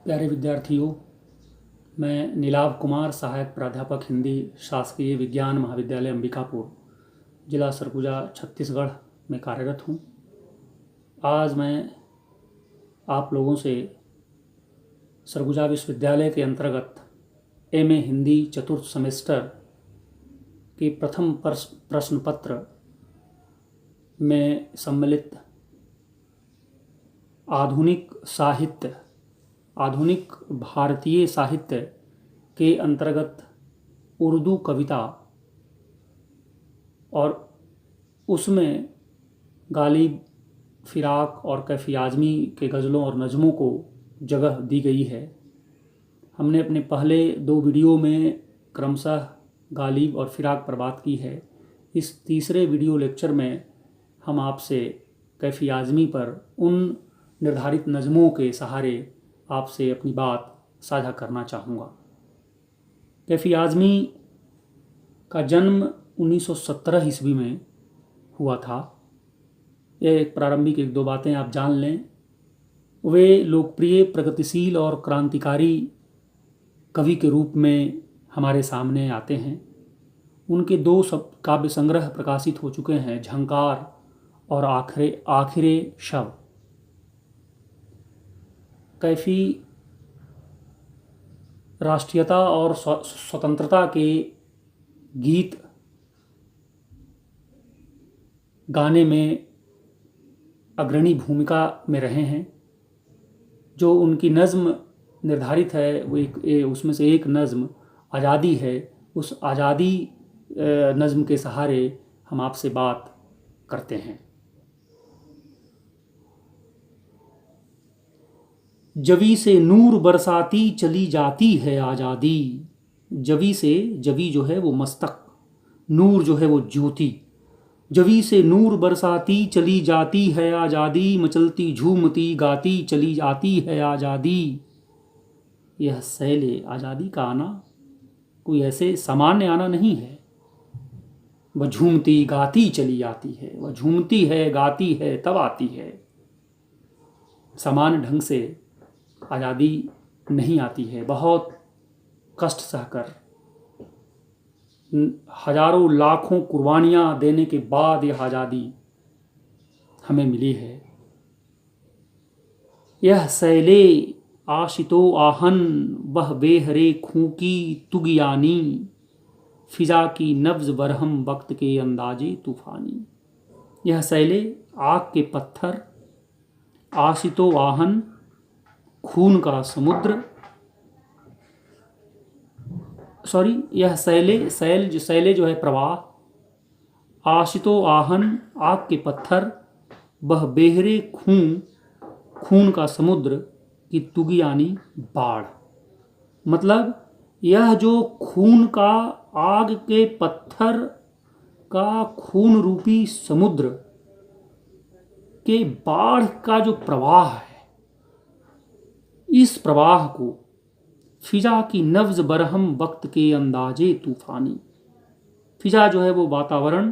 प्यारे विद्यार्थियों, मैं नीलाभ कुमार, सहायक प्राध्यापक हिंदी, शासकीय विज्ञान महाविद्यालय अंबिकापुर, जिला सरगुजा, छत्तीसगढ़ में कार्यरत हूँ। आज मैं आप लोगों से सरगुजा विश्वविद्यालय के अंतर्गत एमए हिंदी चतुर्थ सेमेस्टर के प्रथम प्रश्न पत्र में सम्मिलित आधुनिक भारतीय साहित्य के अंतर्गत उर्दू कविता और उसमें गालिब, फिराक और कैफी आज़मी के गज़लों और नज़मों को जगह दी गई है। हमने अपने पहले 2 वीडियो में क्रमशः गालिब और फिराक पर बात की है। इस तीसरे वीडियो लेक्चर में हम आपसे कैफी आज़मी पर उन निर्धारित नज़मों के सहारे आपसे अपनी बात साझा करना चाहूँगा। कैफी आज़मी का जन्म 1917 ईस्वी में हुआ था। यह एक प्रारंभिक 1-2 बातें आप जान लें। वे लोकप्रिय, प्रगतिशील और क्रांतिकारी कवि के रूप में हमारे सामने आते हैं। उनके 2 काव्य संग्रह प्रकाशित हो चुके हैं, झंकार और आखिरे शव। कैफी राष्ट्रीयता और स्वतंत्रता के गीत गाने में अग्रणी भूमिका में रहे हैं। जो उनकी नज़्म निर्धारित है वो उसमें से एक नज़्म आज़ादी है। उस आज़ादी नज़्म के सहारे हम आपसे बात करते हैं। जवी से नूर बरसाती चली जाती है आज़ादी। जवी से, जवी जो है वो मस्तक, नूर जो है वो ज्योति। जवी से नूर बरसाती चली जाती है आज़ादी, मचलती झूमती गाती चली जाती है आज़ादी। यह सैले आज़ादी का आना कोई ऐसे सामान्य आना नहीं है। वह झूमती गाती चली आती है, वह झूमती है, गाती है, तब आती है। सामान्य ढंग से आज़ादी नहीं आती है। बहुत कष्ट सहकर, हजारों लाखों कुर्बानियाँ देने के बाद यह आज़ादी हमें मिली है। यह सैले आशितो आहन वह बेहरे खूं की तुगियानी, फिजा की नब्ज बरहम वक्त के अंदाजे तूफानी। यह सैले, आग के पत्थर, आशितो आहन, खून का समुद्र, यह सैले जो है प्रवाह, आशितो आहन आग के पत्थर, वह बेहरे खून का समुद्र की तुगियानी बाढ़। मतलब यह जो खून का, आग के पत्थर का खून रूपी समुद्र के बाढ़ का जो प्रवाह है, इस प्रवाह को फिजा की नब्ज बरहम वक्त के अंदाजे तूफानी। फिजा जो है वो वातावरण,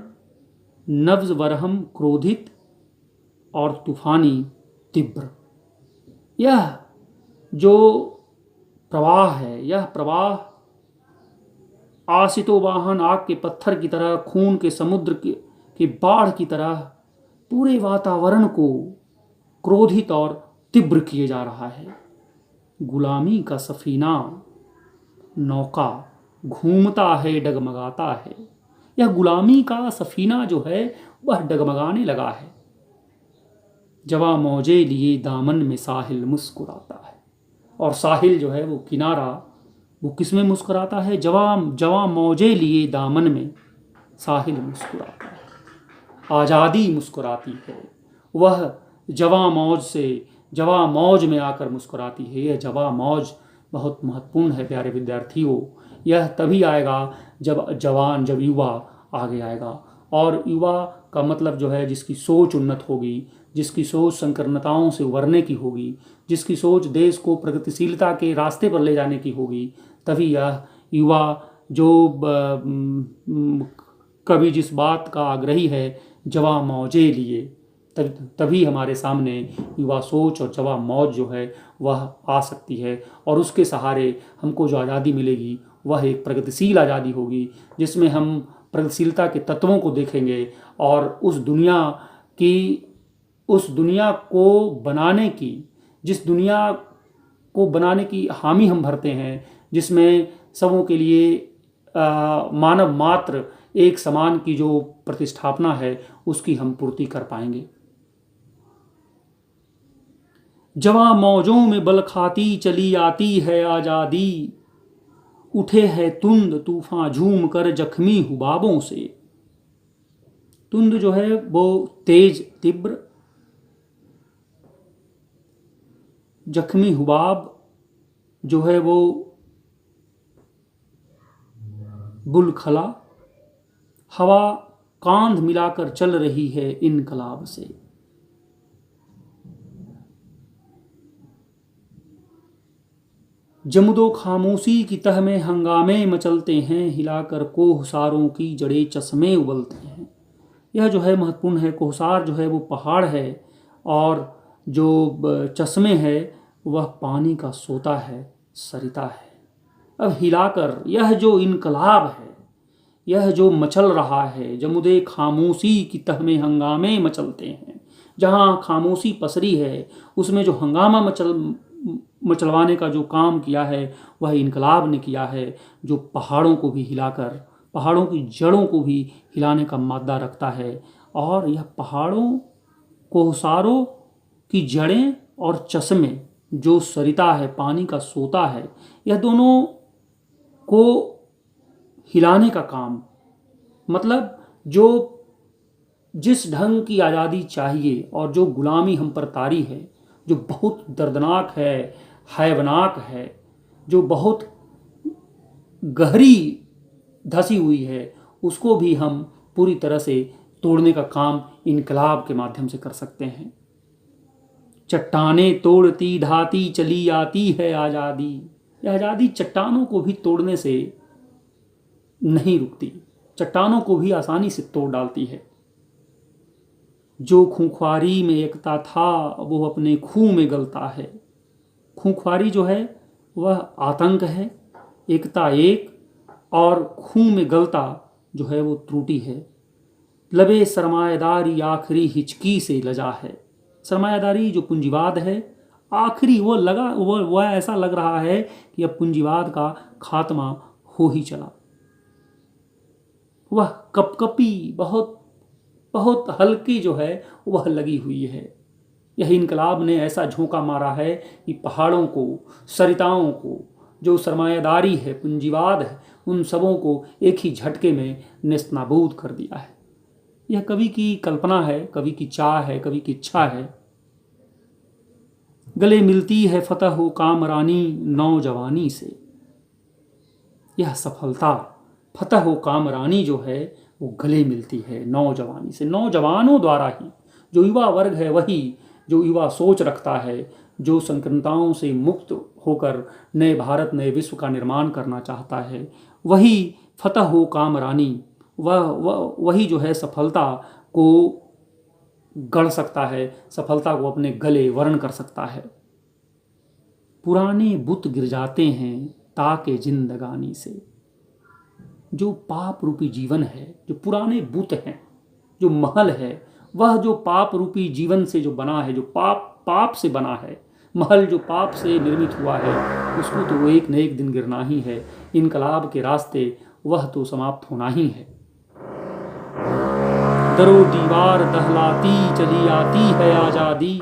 नब्ज बरहम क्रोधित और तूफानी तीव्र। यह जो प्रवाह है, यह प्रवाह आशितो वाहन आग के पत्थर की तरह, खून के समुद्र की बाढ़ की तरह पूरे वातावरण को क्रोधित और तीव्र किए जा रहा है। गुलामी का सफीना नौका घूमता है, डगमगाता है। यह गुलामी का सफीना जो है वह डगमगाने लगा है। जवा मौजे लिए दामन में साहिल मुस्कुराता है। और साहिल जो है वो किनारा, वो किस में मुस्कुराता है? जवा मौजे लिए दामन में साहिल मुस्कुराता है। आज़ादी मुस्कुराती है। वह जवा मौज में आकर मुस्कुराती है। यह जवा मौज बहुत महत्वपूर्ण है प्यारे विद्यार्थियों। यह तभी आएगा जब युवा आगे आएगा। और युवा का मतलब जो है जिसकी सोच उन्नत होगी, जिसकी सोच संकीर्णताओं से उबरने की होगी, जिसकी सोच देश को प्रगतिशीलता के रास्ते पर ले जाने की होगी, तभी यह युवा जो कवि जिस बात का आग्रही है, जवा मौजे लिए, तभी हमारे सामने युवा सोच और जवां मौज जो है वह आ सकती है, और उसके सहारे हमको जो आज़ादी मिलेगी वह एक प्रगतिशील आज़ादी होगी, जिसमें हम प्रगतिशीलता के तत्वों को देखेंगे और उस दुनिया को बनाने की, जिस दुनिया को बनाने की हामी हम भरते हैं, जिसमें सबों के लिए मानव मात्र एक समान की जो प्रतिष्ठापना है उसकी हम पूर्ति कर पाएंगे। जवां मौजों में बल खाती चली आती है आज़ादी, उठे है तुंद तूफान झूम कर जख्मी हुबाबों से। तुंद जो है वो तेज तीव्र, जख्मी हुबाब जो है वो बुलखला, हवा कांध मिलाकर चल रही है इनकलाब से। जमुदो खामोशी की तह में हंगामे मचलते हैं, हिलाकर कोहसारों की जड़े चश्मे उबलते हैं। यह जो है महत्वपूर्ण है। कोहसार जो है वो पहाड़ है और जो चश्मे है वह पानी का सोता है, सरिता है। अब हिलाकर यह जो इनकलाब है, यह जो मचल रहा है, जमुदे खामोशी की तह में हंगामे मचलते हैं, जहाँ खामोशी पसरी है उसमें जो हंगामा मचलवाने का जो काम किया है वह इनकलाब ने किया है, जो पहाड़ों को भी हिलाकर, पहाड़ों की जड़ों को भी हिलाने का मादा रखता है। और यह पहाड़ों, कोहसारों की जड़ें और चश्मे जो सरिता है, पानी का सोता है, यह दोनों को हिलाने का काम, मतलब जो जिस ढंग की आज़ादी चाहिए और जो गुलामी हम पर तारी है, जो बहुत दर्दनाक है, हैवनाक है, जो बहुत गहरी धसी हुई है, उसको भी हम पूरी तरह से तोड़ने का काम इनकलाब के माध्यम से कर सकते हैं। चट्टानें तोड़ती ढाती चली आती है आज़ादी। यह आज़ादी चट्टानों को भी तोड़ने से नहीं रुकती, चट्टानों को भी आसानी से तोड़ डालती है। जो खूंखारी में एकता था वो अपने खूह में गलता है। खूंखारी जो है वह आतंक है, एकता एक, और खूह में गलता जो है वो त्रुटि है। लबे सरमायादारी आखिरी हिचकी से लजा है। सरमायादारी जो पूंजीवाद है, आखिरी वो ऐसा लग रहा है कि अब पूंजीवाद का खात्मा हो ही चला। वह कपकपी बहुत बहुत हल्की जो है वह लगी हुई है। यह इनकलाब ने ऐसा झोंका मारा है कि पहाड़ों को, सरिताओं को, जो सरमायादारी है, पूंजीवाद है, उन सबों को एक ही झटके में नेस्तनाबूद कर दिया है। यह कवि की कल्पना है, कवि की चाह है, कवि की इच्छा है। गले मिलती है फतह हो कामरानी नौजवानी से। यह सफलता, फतह हो कामरानी जो है वो गले मिलती है नौजवानी से। नौजवानों द्वारा ही, जो युवा वर्ग है वही, जो युवा सोच रखता है, जो संकीर्णताओं से मुक्त होकर नए भारत, नए विश्व का निर्माण करना चाहता है, वही फतह हो कामरानी, वही जो है सफलता को गढ़ सकता है, सफलता को अपने गले वर्ण कर सकता है। पुराने बुत गिर जाते हैं ताके जिंदगानी से। जो पाप रूपी जीवन है, जो पुराने बुत हैं, जो महल है, वह जो पाप रूपी जीवन से जो बना है, जो पाप से बना है, महल जो पाप से निर्मित हुआ है, उसको तो एक न एक दिन गिरना ही है। इनकलाब के रास्ते वह तो समाप्त होना ही है। दरो दीवार दहलाती चली आती है आज़ादी।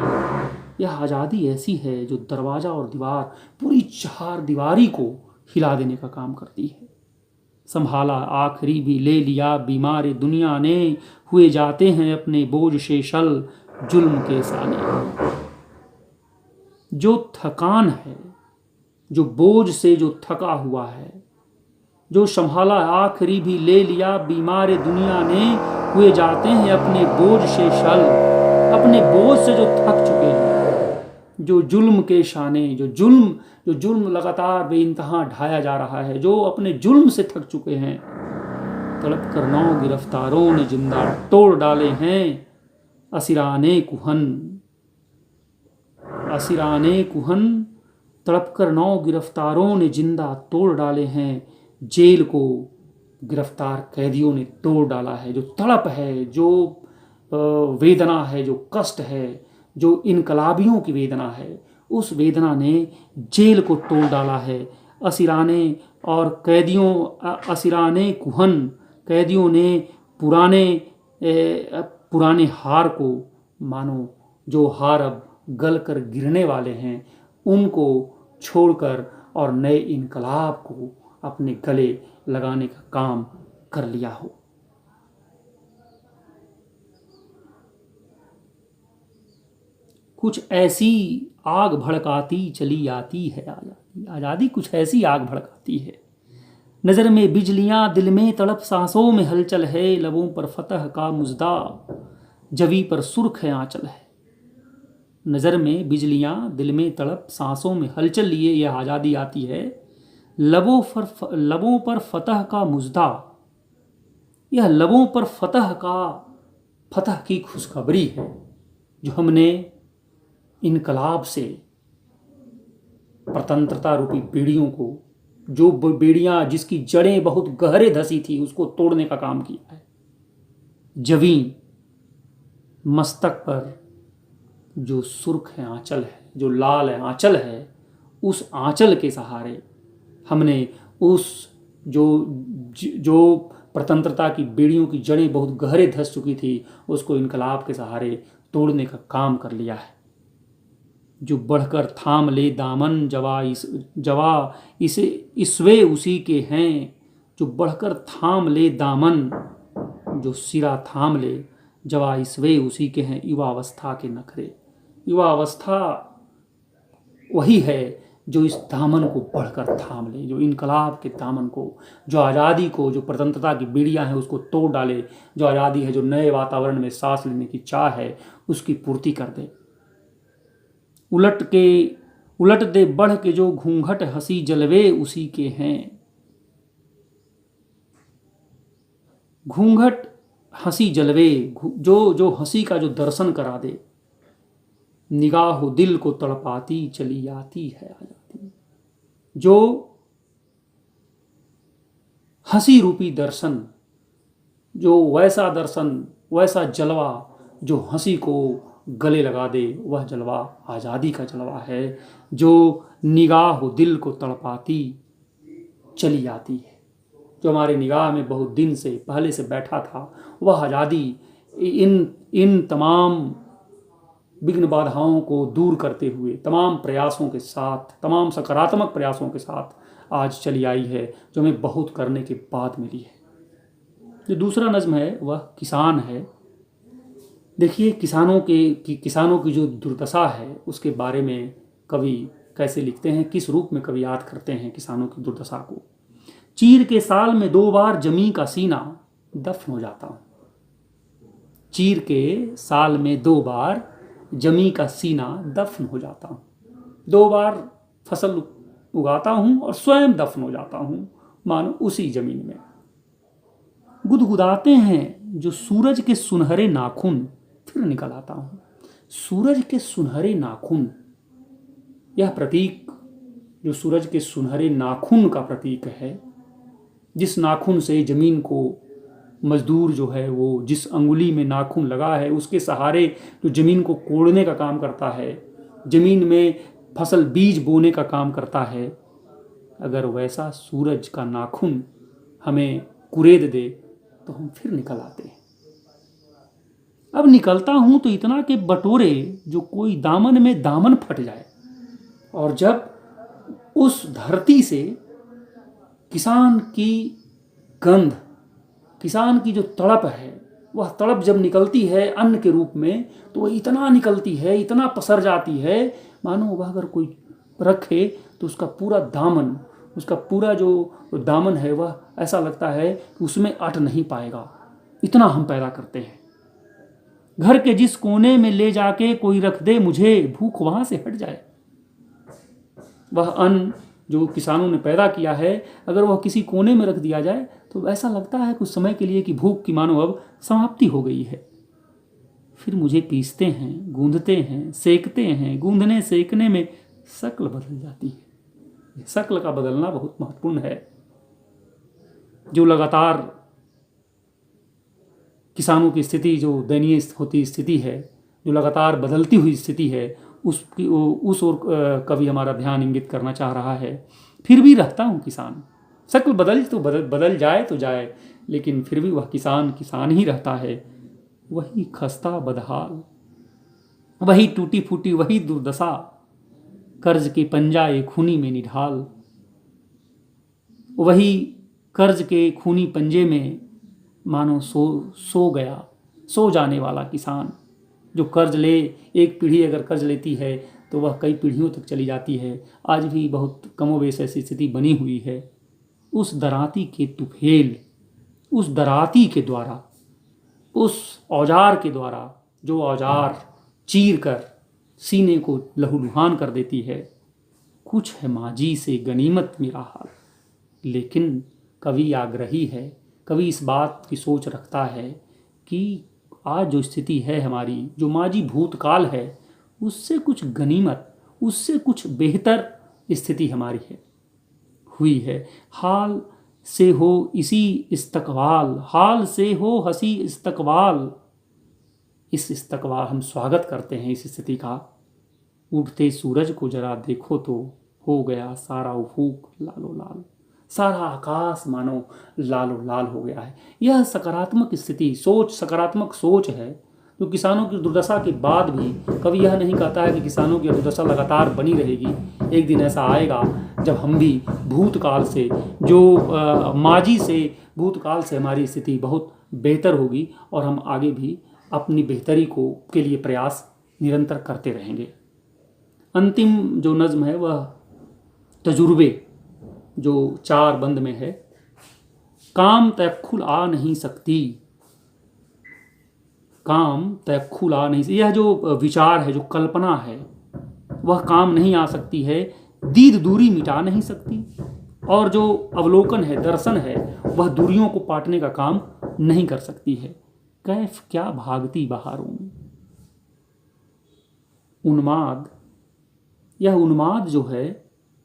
यह आज़ादी ऐसी है जो दरवाज़ा और दीवार, पूरी चार दीवारी को हिला देने का काम करती है। संभाला आखिरी भी ले लिया बीमार दुनिया ने, हुए जाते हैं अपने बोझ से शल जुल्म के साने। जो थकान है, जो बोझ से जो थका हुआ है, जो संभाला आखिरी भी ले लिया बीमार दुनिया ने, हुए जाते हैं अपने बोझ से शल, अपने बोझ से जो थक चुके हैं, जो जुल्म के शाने, जो जुल्म लगातार बेइंतहा ढाया जा रहा है, जो अपने जुल्म से थक चुके हैं। तड़प कर 9 गिरफ्तारों ने जिंदा तोड़ डाले हैं, असिराने कुहन तड़प कर 9 गिरफ्तारों ने जिंदा तोड़ डाले हैं। जेल को गिरफ्तार कैदियों ने तोड़ डाला है। जो तड़प है, जो वेदना है, जो कष्ट है, जो इनकलाबियों की वेदना है, उस वेदना ने जेल को तोड़ डाला है। असिराने और कैदियों, असिराने कुहन, कैदियों ने पुराने हार को, मानो जो हार अब गल कर गिरने वाले हैं, उनको छोड़कर और नए इनकलाब को अपने गले लगाने का काम कर लिया हो। कुछ ऐसी आग भड़काती चली आती है आज़ादी। आज़ादी कुछ ऐसी आग भड़काती है। नज़र में बिजलियां, दिल में तड़प, सांसों में हलचल है। लबों पर फतह का मुजदा, जवी पर सुर्ख आंचल है। नज़र में बिजलियां, दिल में तड़प, सांसों में हलचल लिए यह आज़ादी आती है। लबों पर फतह का मुजदा, यह लबों पर फतह की खुशखबरी है जो हमने इनकलाब से, स्वतंत्रता रूपी बेड़ियों को, जो बेड़ियां जिसकी जड़ें बहुत गहरे धसी थी, उसको तोड़ने का काम किया है। जवीं मस्तक पर जो सुर्ख है आंचल है, जो लाल है आंचल है, उस आंचल के सहारे हमने उस जो स्वतंत्रता की बेड़ियों की जड़ें बहुत गहरे धस चुकी थी, उसको इनकलाब के सहारे तोड़ने का काम कर लिया है। जो बढ़कर थाम ले दामन, जवा इसे इसवे उसी के हैं। जो बढ़कर थाम ले दामन, जो सिरा थाम ले, जवा इसवे उसी के हैं। युवावस्था के नखरे, युवावस्था वही है जो इस दामन को बढ़कर थाम ले, जो इनकलाब के दामन को, जो आज़ादी को, जो स्वतंत्रता की बेड़ियां हैं उसको तोड़ डाले। जो आज़ादी है, जो नए वातावरण में सांस लेने की चाह है, उसकी पूर्ति कर दे। उलट दे बढ़ के जो घूंघट, हंसी जलवे उसी के हैं। घूंघट, हंसी जलवे, जो हंसी का जो दर्शन करा दे। निगाह दिल को तड़पाती चली आती है आज़ादी। जो हंसी रूपी दर्शन, जो वैसा दर्शन, वैसा जलवा जो हंसी को गले लगा दे, वह जलवा आज़ादी का जलवा है। जो निगाह दिल को तड़पाती चली आती है, जो हमारे निगाह में बहुत दिन से पहले से बैठा था, वह आज़ादी इन तमाम विघ्न बाधाओं को दूर करते हुए, तमाम प्रयासों के साथ, तमाम सकारात्मक प्रयासों के साथ आज चली आई है, जो हमें बहुत करने के बाद मिली है। जो दूसरा नज़्म है वह किसान है। देखिए किसानों की जो दुर्दशा है उसके बारे में कवि कैसे लिखते हैं, किस रूप में कवि याद करते हैं किसानों की दुर्दशा को। चीर के साल में 2 बार जमी का सीना दफन हो जाता हूँ। चीर के साल में 2 बार जमी का सीना दफन हो जाता हूँ। 2 बार फसल उगाता हूँ और स्वयं दफन हो जाता हूँ, मानो उसी जमीन में। गुदगुदाते हैं जो सूरज के सुनहरे नाखून, फिर निकल आता हूँ। सूरज के सुनहरे नाखून, यह प्रतीक जो सूरज के सुनहरे नाखून का प्रतीक है, जिस नाखून से जमीन को मजदूर जो है वो जिस अंगुली में नाखून लगा है उसके सहारे जो जमीन को कोड़ने का काम करता है, जमीन में फसल बीज बोने का काम करता है, अगर वैसा सूरज का नाखून हमें कुरेद दे तो हम फिर निकल आते हैं। अब निकलता हूं तो इतना कि बटोरे जो कोई दामन में दामन फट जाए। और जब उस धरती से किसान की गंध, किसान की जो तड़प है, वह तड़प जब निकलती है अन्न के रूप में, तो वह इतना निकलती है, इतना पसर जाती है, मानो वह अगर कोई रखे तो उसका पूरा दामन, उसका पूरा जो दामन है वह ऐसा लगता है कि उसमें अट नहीं पाएगा, इतना हम पैदा करते हैं। घर के जिस कोने में ले जाके कोई रख दे मुझे, भूख वहां से हट जाए। वह अन्न जो किसानों ने पैदा किया है, अगर वह किसी कोने में रख दिया जाए तो ऐसा लगता है कुछ समय के लिए कि भूख की मानो अब समाप्ति हो गई है। फिर मुझे पीसते हैं, गूंधते हैं, सेकते हैं। गूंधने सेकने में शक्ल बदल जाती है। शक्ल का बदलना बहुत महत्वपूर्ण है। जो लगातार किसानों की स्थिति, जो दयनीय होती स्थिति है, जो लगातार बदलती हुई स्थिति है, उसकी उस ओर कभी हमारा ध्यान इंगित करना चाह रहा है। फिर भी रहता हूँ किसान। शक्ल बदल जाए तो जाए, लेकिन फिर भी वह किसान किसान ही रहता है। वही खस्ता बदहाल, वही टूटी फूटी, वही दुर्दशा, कर्ज के पंजाए खूनी में निढाल। वही कर्ज के खूनी पंजे में मानो सो गया, सो जाने वाला किसान। जो कर्ज ले, एक पीढ़ी अगर कर्ज लेती है तो वह कई पीढ़ियों तक चली जाती है। आज भी बहुत कमोबेश ऐसी स्थिति बनी हुई है। उस दराती के तुफेल, उस दराती के द्वारा, उस औजार के द्वारा, जो औजार चीर कर सीने को लहूलुहान कर देती है। कुछ है माजी से गनीमत मेरा हाल। लेकिन कवि आग्रही है, कवि इस बात की सोच रखता है कि आज जो स्थिति है हमारी, जो माजी भूतकाल है, उससे कुछ गनीमत, उससे कुछ बेहतर स्थिति हमारी है, हुई है। हाल से हो इसी इस्तकबाल, हाल से हो हंसी इस्तकबाल। इस इस्तकबाल, हम स्वागत करते हैं इस स्थिति का। उठते सूरज को जरा देखो तो हो गया सारा उफूक लालो लाल। सारा आकाश मानो लालो लाल हो गया है। यह सकारात्मक स्थिति, सोच, सकारात्मक सोच है जो किसानों की दुर्दशा के बाद भी कभी यह नहीं कहता है कि किसानों की दुर्दशा लगातार बनी रहेगी। एक दिन ऐसा आएगा जब हम भी भूतकाल से, जो माजी से, भूतकाल से हमारी स्थिति बहुत बेहतर होगी और हम आगे भी अपनी बेहतरी के लिए प्रयास निरंतर करते रहेंगे। अंतिम जो नज्म है वह तजुर्बे, जो 4 बंद में है। काम तयख्खुल आ नहीं सकती, काम तयख्खुल आ नहीं सकती। यह जो विचार है, जो कल्पना है, वह काम नहीं आ सकती है, दीद दूरी मिटा नहीं सकती। और जो अवलोकन है, दर्शन है, वह दूरियों को पाटने का काम नहीं कर सकती है। कैफ क्या भागती बहारों में, उन्माद, यह उन्माद जो है,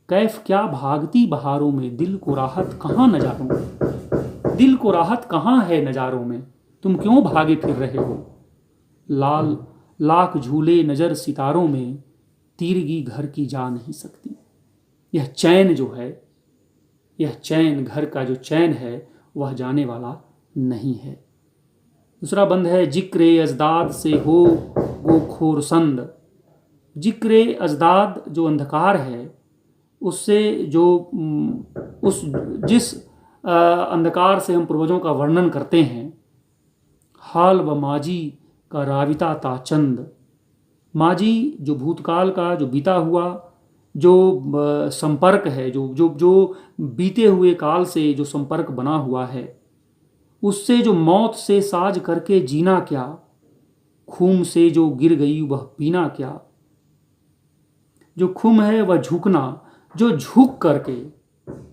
कैफ क्या भागती बहारों में, दिल को राहत कहाँ नजारों में, दिल को राहत कहाँ है नजारों में, तुम क्यों भागे फिर रहे हो। लाल लाख झूले नजर सितारों में, तीरगी घर की जा नहीं सकती। यह चैन जो है, यह चैन, घर का जो चैन है, वह जाने वाला नहीं है। दूसरा बंद है, जिक्रे अजदाद से हो गो खोरसंद। जिक्रे अजदाद, जो अंधकार है, उससे जो जिस अंधकार से हम पूर्वजों का वर्णन करते हैं, हाल व माजी का राविता ताचंद। माजी जो भूतकाल का, जो बीता हुआ, जो संपर्क है, जो जो जो बीते हुए काल से जो संपर्क बना हुआ है, उससे जो मौत से साज करके जीना क्या, खूम से जो गिर गई वह पीना क्या। जो खूम है वह झुकना, जो झुक करके,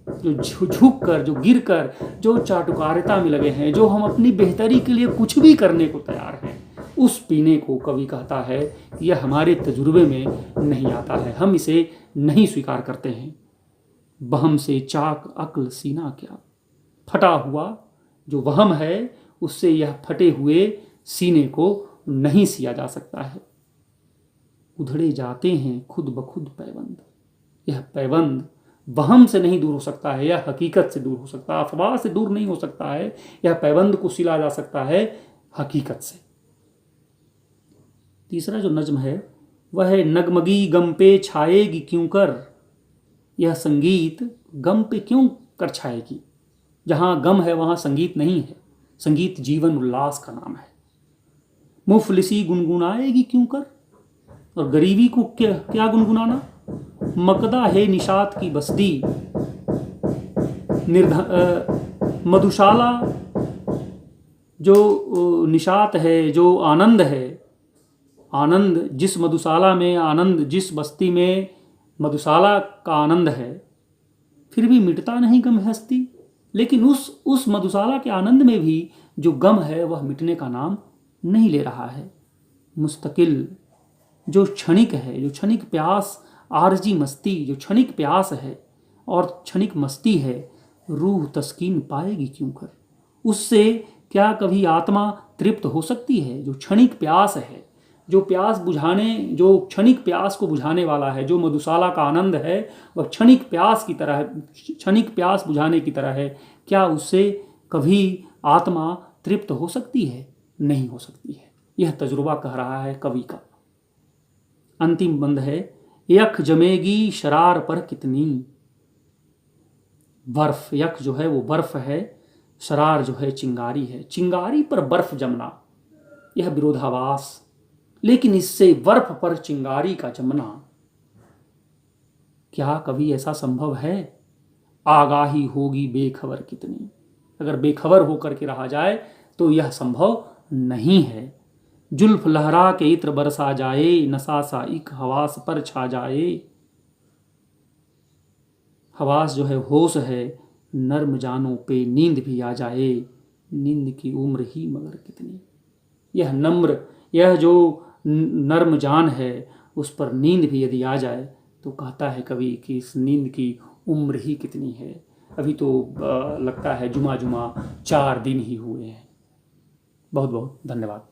जो झुक कर, जो गिर कर, जो चाटुकारिता में लगे हैं, जो हम अपनी बेहतरी के लिए कुछ भी करने को तैयार हैं, उस पीने को कवि कहता है कि यह हमारे तजुर्बे में नहीं आता है, हम इसे नहीं स्वीकार करते हैं। वहम से चाक अक्ल सीना क्या, फटा हुआ जो वहम है, उससे यह फटे हुए सीने को नहीं सिया जा सकता है। उधड़े जाते हैं खुद ब खुद पैबंद। यह पैबंद वहम से नहीं दूर हो सकता है, यह हकीकत से दूर हो सकता है, अफवाह से दूर नहीं हो सकता है। यह पैबंद को सिला जा सकता है हकीकत से। तीसरा जो नज्म है वह है, नगमगी गम पे छाएगी क्यों कर। यह संगीत गम पे क्यों कर छाएगी। जहाँ गम है वहाँ संगीत नहीं है। संगीत जीवन उल्लास का नाम है। मुफलिसी गुनगुनाएगी क्यों कर, और गरीबी को क्या गुनगुनाना। मकदा है निशात की बस्ती, मधुशाला जो निशात है, जो आनंद है, आनंद जिस मधुशाला में, आनंद जिस बस्ती में मधुशाला का आनंद है, फिर भी मिटता नहीं गम हस्ती। लेकिन उस मधुशाला के आनंद में भी जो गम है वह मिटने का नाम नहीं ले रहा है। मुस्तकिल, जो क्षणिक है, जो क्षणिक प्यास, आरजी मस्ती, जो क्षणिक प्यास है और क्षणिक मस्ती है, रूह तस्कीन पाएगी क्यों कर? उससे क्या कभी आत्मा तृप्त हो सकती है? जो क्षणिक प्यास है, जो प्यास बुझाने, जो क्षणिक प्यास को बुझाने वाला है, जो मधुशाला का आनंद है, वह क्षणिक प्यास की तरह, क्षणिक प्यास बुझाने की तरह है। क्या उससे कभी आत्मा तृप्त हो सकती है? नहीं हो सकती है। यह तजुर्बा कह रहा है कवि का। अंतिम बंद है, यख जमेगी शरार पर कितनी। बर्फ, यख जो है वो बर्फ है, शरार जो है चिंगारी है। चिंगारी पर बर्फ जमना, यह विरोधाभास, लेकिन इससे बर्फ पर चिंगारी का जमना, क्या कभी ऐसा संभव है? आगाही होगी बेखबर कितनी। अगर बेखबर होकर के रहा जाए तो यह संभव नहीं है। जुल्फ लहरा के इत्र बरसा जाए, नशा सा एक हवास पर छा जाए। हवास जो है होश है, नर्म जानों पे नींद भी आ जाए। नींद की उम्र ही मगर कितनी। यह नम्र, यह जो नर्म जान है, उस पर नींद भी यदि आ जाए तो कहता है कवि कि इस नींद की उम्र ही कितनी है। अभी तो लगता है जुमा जुमा 4 दिन ही हुए हैं। बहुत बहुत धन्यवाद।